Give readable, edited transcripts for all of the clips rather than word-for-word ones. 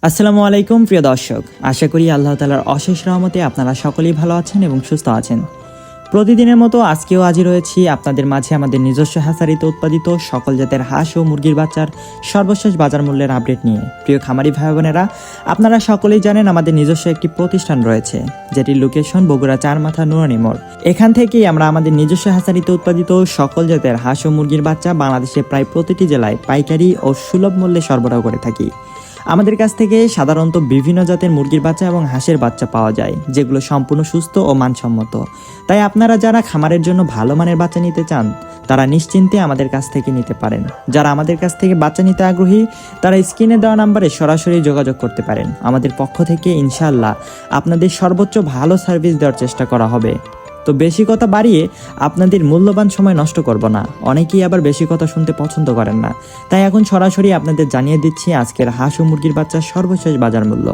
আসসালামু আলাইকুম প্রিয় দর্শক, আশা করি আল্লাহ তাআলার অশেষ রহমতে আপনারা সকলেই ভালো আছেন এবং সুস্থ আছেন। প্রতিদিনের মতো আজকেও হাজির হয়েছি আপনাদের মাঝে আমাদের নিজস্ব হ্যাচারিতে উৎপাদিত সকল জাতের হাঁস ও মুরগির বাচ্চার সর্বশেষ বাজার মূল্যের আপডেট নিয়ে। প্রিয় খামারি ভাই বোনেরা, আপনারা সকলেই জানেন আমাদের নিজস্ব একটি প্রতিষ্ঠান রয়েছে, যেটির লোকেশন বগুড়া চারমাথা নুরানি মোড়। এখান থেকেই আমরা আমাদের নিজস্ব হ্যাচারিতে উৎপাদিত সকল জাতের হাঁস ও মুরগির বাচ্চা বাংলাদেশের প্রায় প্রতিটি জেলায় পাইকারি ও সুলভ মূল্যে সরবরাহ করে থাকি। আমাদের কাছ থেকে সাধারণত বিভিন্ন জাতের মুরগির বাচ্চা এবং হাঁসের বাচ্চা পাওয়া যায়, যেগুলো সম্পূর্ণ সুস্থ ও মানসম্মত। তাই আপনারা যারা খামারের জন্য ভালো মানের বাচ্চা নিতে চান, তারা নিশ্চিন্তে আমাদের কাছ থেকে নিতে পারেন। যারা আমাদের কাছ থেকে বাচ্চা নিতে আগ্রহী, তারা স্ক্রিনে দেওয়া নাম্বারে সরাসরি যোগাযোগ করতে পারেন। আমাদের পক্ষ থেকে ইনশাআল্লাহ আপনাদের সর্বোচ্চ ভালো সার্ভিস দেওয়ার চেষ্টা করা হবে। তো বেশি কথা বাড়িয়ে আপনাদের মূল্যবান সময় নষ্ট করব না। অনেকেই আবার বেশি কথা শুনতে পছন্দ করেন না, তাই এখন সরাসরি আপনাদের জানিয়ে দিচ্ছি আজকের হাঁস ও মুরগির বাচ্চার সর্বশেষ বাজার মূল্য।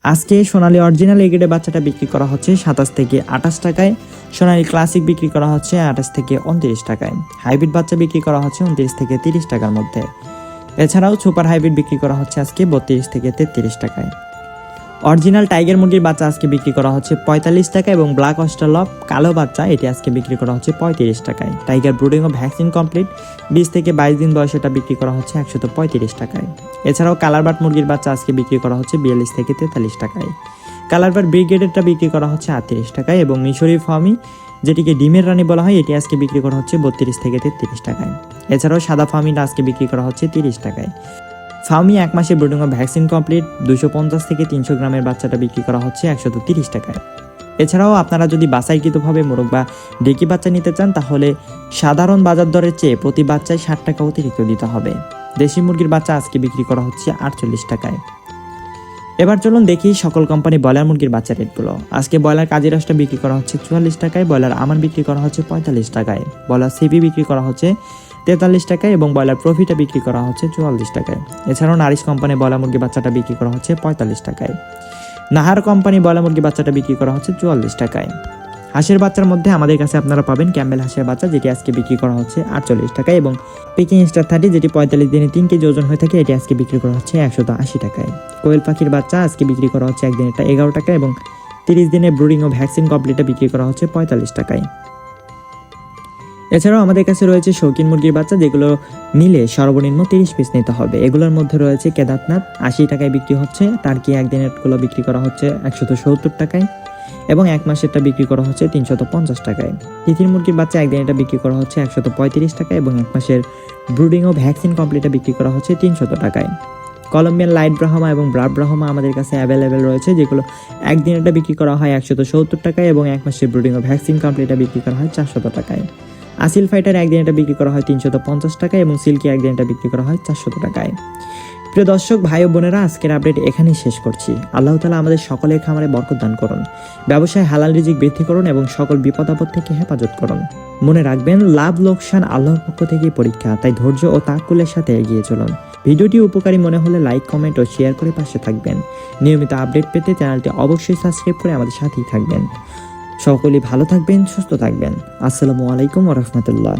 আজকে সোনালী অরিজিনাল এ গ্রেডের বাচ্চাটা বিক্রি করা হচ্ছে 27 থেকে 28 টাকায়, সোনালী ক্লাসিক বিক্রি করা হচ্ছে 28 থেকে 29 টাকায়, হাইব্রিড বাচ্চা বিক্রি করা হচ্ছে 29 থেকে 30 টাকার মধ্যে। এছাড়াও সুপার হাইব্রিড বিক্রি করা হচ্ছে আজকে 32 থেকে 33 টাকায়। অরিজিনাল টাইগার মুরগির বাচ্চা আজকে বিক্রি করা হচ্ছে 45 টাকা এবং ব্ল্যাক অস্ট্রেলপ কালো বাচ্চা এটি আজকে বিক্রি করা হচ্ছে 35 টাকায়। টাইগার ব্রুডিং ও ভ্যাকসিন কমপ্লিট 20 থেকে 22 দিন বয়সে এটা বিক্রি করা হচ্ছে 135 টাকায়। এছাড়াও কালারবাট মুরগির বাচ্চা আজকে বিক্রি করা হচ্ছে 42 থেকে 43 টাকায়। কালারবাট ব্রিগেডেরটা বিক্রি করা হচ্ছে 38 টাকায় এবং মিশরি ফার্মি, যেটিকে ডিমের রানী বলা হয়, এটি আজকে বিক্রি করা হচ্ছে 32 থেকে 33 টাকায়। এছাড়াও সাদা ফার্মিটা আজকে বিক্রি করা হচ্ছে 30 টাকায়। ফার্মি 1 মাসের ব্রুডিং ও ভ্যাকসিন কমপ্লিট 250 থেকে 300 গ্রামের বাচ্চাটা বিক্রি করা হচ্ছে 130 টাকায়। এছাড়াও আপনারা যদি বাছাইকৃতভাবে মোরগ বা ডেকি বাচ্চা নিতে চান, তাহলে সাধারণ বাজার দরের চেয়ে প্রতি বাচ্চায় 60 টাকা অতিরিক্ত দিতে হবে। দেশি মুরগির বাচ্চা আজকে বিক্রি করা হচ্ছে 48 টাকায়। এবার চলুন দেখি সকল কোম্পানি ব্রয়লার মুরগির বাচ্চা রেটগুলো। আজকে ব্রয়লার কাজিরাসটা বিক্রি করা হচ্ছে 44 টাকায়, ব্রয়লার আমান বিক্রি করা হচ্ছে 45 টাকায়, ব্রয়লার সিপি বিক্রি করা হচ্ছে 43 টাকায় এবং ব্রয়লার প্রফিটা বিক্রি করা হচ্ছে 44 টাকায়। এছাড়াও নারিশ কোম্পানি ব্রয়লার মুরগি বাচ্চাটা বিক্রি করা হচ্ছে 45 টাকায়। নাহার কোম্পানি ব্রয়লার মুরগি বাচ্চাটা বিক্রি করা হচ্ছে 44 টাকায়। হাঁসের বাচ্চার মধ্যে আমাদের কাছে আপনারা পাবেন ক্যাম্বেল হাঁসের বাচ্চা, যেটি আজকে বিক্রি করা হচ্ছে 48 টাকায়, এবং পিকিং স্টার 30, যেটি 45 দিনে 3 কেজি ওজন হয়ে থাকে, এটি আজকে বিক্রি করা হচ্ছে 180 টাকায়। কোয়েল পাখির বাচ্চা আজকে বিক্রি করা হচ্ছে একদিনেরটা 11 টাকা এবং 30 দিনে ব্রুডিং ও ভ্যাকসিন কমপ্লিটে বিক্রি করা হচ্ছে 45 টাকায়। এছাড়াও আমাদের কাছে রয়েছে শৌখিন মুরগির বাচ্চা, যেগুলো নিলে সর্বনিম্ন 30 পিস নিতে হবে। এগুলোর মধ্যে রয়েছে কেদারনাথ 80 টাকায় বিক্রি হচ্ছে, টার্কি একদিনেরগুলো বিক্রি করা হচ্ছে 170 টাকায় এবং 1 মাসেরটা বিক্রি করা হচ্ছে 350 টাকায়। তিতির মুরগির বাচ্চা একদিনেরটা বিক্রি করা হচ্ছে 135 টাকায় এবং 1 মাসের ব্রুডিং ও ভ্যাকসিন কমপ্লিটে বিক্রি করা হচ্ছে 300 টাকায়। কলম্বিয়ান লাইট ব্রাহ্মা এবং ব্রাড ব্রাহ্মা আমাদের কাছে অ্যাভেলেবেল রয়েছে, যেগুলো একদিনেরটা বিক্রি করা হয় 170 টাকায় এবং 1 মাসের ব্রুডিং ও ভ্যাকসিন কমপ্লিটে বিক্রি করা হয় 400 টাকায়। আসিল ফাইটার একদিনেরটা বিক্রি করা হয় 350 টাকায় এবং সিল্কি একদিনেরটা বিক্রি করা হয় 400 টাকায়। প্রিয় দর্শক ভাই ও বোনেরা, আজকের আপডেট এখানেই শেষ করছি। আল্লাহ তাআলা আমাদের সকলের খামারে বরকত দান করুন, ব্যবসায় হালাল রিজিক বৃদ্ধি করুন এবং সকল বিপদ আপদ থেকে হেফাজত করুন। মনে রাখবেন, লাভ লোকসান আল্লাহর পক্ষ থেকেই পরীক্ষা, তাই ধৈর্য ও তাওয়াক্কুলের সাথে এগিয়ে চলুন। ভিডিওটি উপকারী মনে হলে লাইক, কমেন্ট ও শেয়ার করে পাশে থাকবেন। নিয়মিত আপডেট পেতে চ্যানেলটি অবশ্যই সাবস্ক্রাইব করে আমাদের সাথেই থাকবেন। সকলেই ভালো থাকবেন, সুস্থ থাকবেন। আসসালামু আলাইকুম ওয়া রাহমাতুল্লাহ।